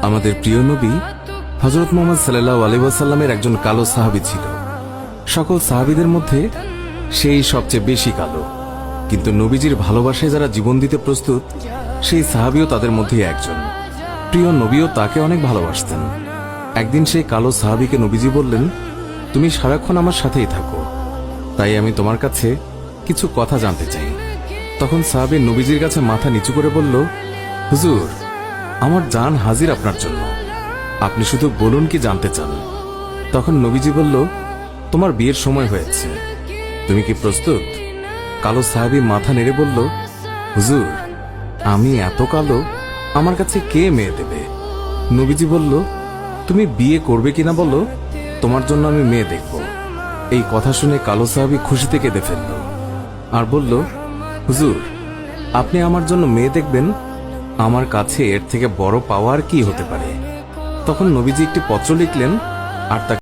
আমাদের প্রিয় নবী হযরত মুহাম্মদ সাল্লাল্লাহু আলাইহি ওয়াসাল্লামের একজন কালো সাহাবী ছিল। সকল সাহাবীদের মধ্যে সেই সবচেয়ে বেশি কালো, কিন্তু নবীজির ভালোবাসায় যারা জীবন দিতে প্রস্তুত সেই সাহাবীও তাদের মধ্যে একজন। প্রিয় নবীও তাকে অনেক ভালোবাসতেন। একদিন সেই কালো সাহাবীকে নবীজি বললেন, তুমি সারাক্ষণ আমার সাথেই থাকো, তাই আমি তোমার কাছে কিছু কথা জানতে চাই। তখন সাহাবী নবীজির কাছে মাথা নিচু করে বলল, হুজুর, আমার জান হাজির আপনার জন্য, আপনি শুধু বলুন কি জানতে চান। তখন নবীজি বলল, তোমার বিয়ের সময় হয়েছে, তুমি কি প্রস্তুত? কালো সাহাবী মাথা নেড়ে বলল, হুজুর, আমি এত কালো, আমার কাছে কে মেয়ে দেবে? নবীজি বলল, তুমি বিয়ে করবে কিনা বলো, তোমার জন্য আমি মেয়ে দেখব। এই কথা শুনে কালো সাহাবী খুশিতে কেঁদে ফেলল আর বলল, হুজুর, আপনি আমার জন্য মেয়ে দেখবেন, আমার কাছে এর থেকে বড় পাওয়ার কি হতে পারে? তখন নবীজি একটি পত্র লিখলেন আর তা